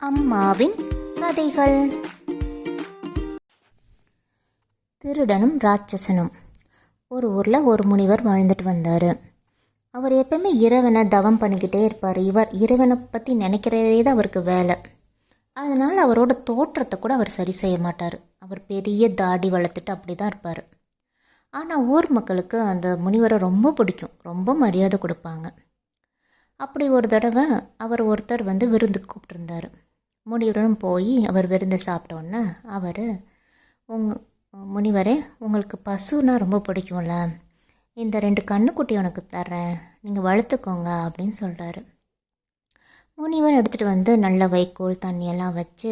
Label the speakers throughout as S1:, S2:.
S1: அம்மாவின் கதைகள். திருடனும் ராட்சசனும். ஒரு ஊரில் ஒரு முனிவர் வாழ்ந்துட்டு வந்தார். அவர் எப்பவுமே இறைவனை தவம் பண்ணிக்கிட்டே இருப்பார். இறைவனை பற்றி நினைக்கிறதே தான் அவருக்கு வேலை. அதனால் அவரோட தோற்றத்தை கூட அவர் சரி செய்ய மாட்டார். அவர் பெரிய தாடி வளர்த்துட்டு அப்படி தான் இருப்பார். ஆனால் ஊர் மக்களுக்கு அந்த முனிவரை ரொம்ப பிடிக்கும், ரொம்ப மரியாதை கொடுப்பாங்க. அப்படி ஒரு தடவை அவர் ஒருத்தர் விருந்துக்கு கூப்பிட்டுருந்தார். முனிவரும் போய் அவர் விருந்து சாப்பிட்டோன்னே அவர், முனிவரே, உங்களுக்கு பசுன்னா ரொம்ப பிடிக்கும்ல, இந்த 2 கன்றுக்குட்டி உனக்கு தர்றேன், நீங்கள் வளர்த்துக்கோங்க அப்படின்னு சொல்கிறாரு. முனிவர் எடுத்துகிட்டு நல்ல வைக்கோல் தண்ணியெல்லாம் வச்சு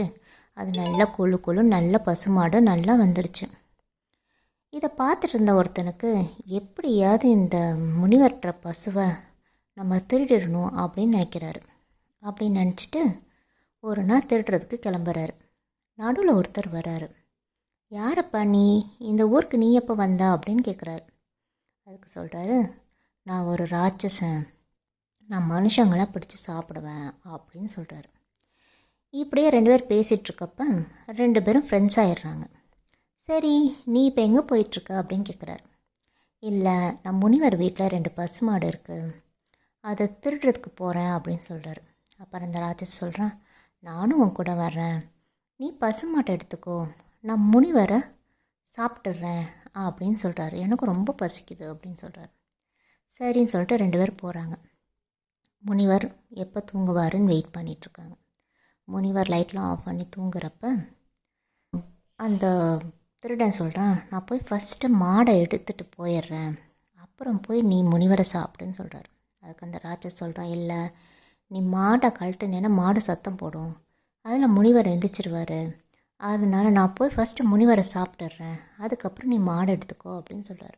S1: அது நல்லா கொழு நல்ல பசுமாடு நல்லா வந்துடுச்சு. இதை பார்த்துட்டு இருந்த ஒருத்தனுக்கு எப்படியாவது இந்த முனிவர்கிற பசுவை நம்ம திருடிடணும் அப்படின்னு நினைக்கிறாரு. அப்படின்னு நினச்சிட்டு ஒரு நாள் திருடுறதுக்கு கிளம்புறாரு. நடுவில் ஒருத்தர் வர்றாரு. யாரப்பா நீ, இந்த ஊருக்கு நீ எப்போ வந்தா அப்படின்னு கேட்குறாரு. அதுக்கு சொல்கிறாரு, நான் ஒரு ராட்சசன், நான் மனுஷங்களாம் பிடிச்சி சாப்பிடுவேன் அப்படின்னு சொல்கிறாரு. இப்படியே 2 பேர் பேசிகிட்ருக்கப்ப 2 பேரும் ஃப்ரெண்ட்ஸ் ஆயிடுறாங்க. சரி, நீ இப்போ எங்கே போயிட்டுருக்க அப்படின்னு கேட்குறாரு. இல்லை, நான் முனிவர் வீட்டில் 2 பசுமாடு இருக்குது, அதை திருடுறதுக்கு போகிறேன் அப்படின்னு சொல்கிறாரு. அப்புறம் இந்த ராட்சஸ் சொல்கிறான், நானும் உன் கூட வர்றேன், நீ பசுமாட்டை எடுத்துக்கோ, நான் முனிவரை சாப்பிட்டுடுறேன் அப்படின்னு சொல்கிறாரு. எனக்கு ரொம்ப பசிக்குது அப்படின்னு சொல்கிறாரு. சரின்னு சொல்லிட்டு 2 பேர் போகிறாங்க. முனிவர் எப்போ தூங்குவாருன்னு வெயிட் பண்ணிகிட்ருக்காங்க. முனிவர் லைட்லாம் ஆஃப் பண்ணி தூங்குறப்ப அந்த திருடன் சொல்கிறான், நான் போய் ஃபஸ்ட்டு மாடை எடுத்துகிட்டு போயிடுறேன், அப்புறம் போய் நீ முனிவரை சாப்பிடுன்னு சொல்கிறாரு. அதுக்கு அந்த ராட்சஸ் சொல்கிறான், இல்லை, நீ மாடை கழட்டுனேன்னா மாடு சத்தம் போடும், அதில் முனிவர் எந்திரிச்சிருவார், அதனால நான் போய் ஃபஸ்ட்டு முனிவரை சாப்பிட்டுடுறேன், அதுக்கப்புறம் நீ மாடு எடுத்துக்கோ அப்படின்னு சொல்கிறார்.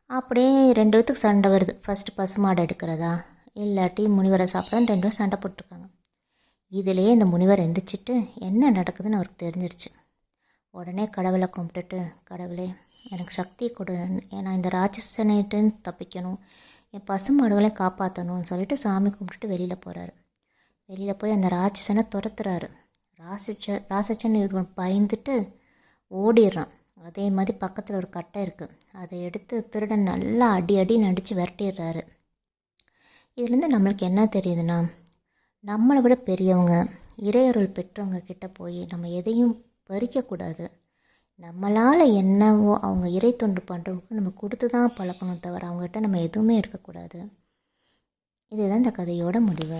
S1: அப்படியே 2 பேத்துக்கு சண்டை வருது. ஃபஸ்ட்டு பசு மாடு எடுக்கிறதா இல்லாட்டி முனிவரை சாப்பிட்றான்னு 2 பேரும் சண்டை போட்டிருக்காங்க. இதிலே இந்த முனிவர் எந்திரிச்சிட்டு என்ன நடக்குதுன்னு அவருக்கு தெரிஞ்சிருச்சு. உடனே கடவுளை கும்பிட்டுட்டு, கடவுளே எனக்கு சக்தியை கொடு, ஏன்னா இந்த ராட்சசனைட்டு தப்பிக்கணும், என் பசு மாடுகளையும் காப்பாற்றணும்னு சொல்லிட்டு சாமி கும்பிட்டுட்டு வெளியில் போகிறாரு. வெளியில் போய் அந்த ராட்சசனை துரத்துறாரு. ராட்சசன் பயந்துட்டு ஓடிடுறான். அதே மாதிரி பக்கத்தில் ஒரு கட்டை இருக்குது, அதை எடுத்து திருடன் நல்லா அடி நடித்து விரட்டிடுறாரு. இதுலேருந்து நம்மளுக்கு என்ன தெரியுதுன்னா, நம்மளை விட பெரியவங்க, இறையருள் பெற்றவங்க கிட்ட போய் நம்ம எதையும் பறிக்கக்கூடாது. நம்மளால் என்னவோ அவங்க இறை தொண்டு பண்ணுறவங்களுக்கு நம்ம கொடுத்து தான் பழக்கணும், தவிர அவங்ககிட்ட நம்ம எதுவுமே எடுக்கக்கூடாது. இதுதான் இந்த கதையோட முடிவு.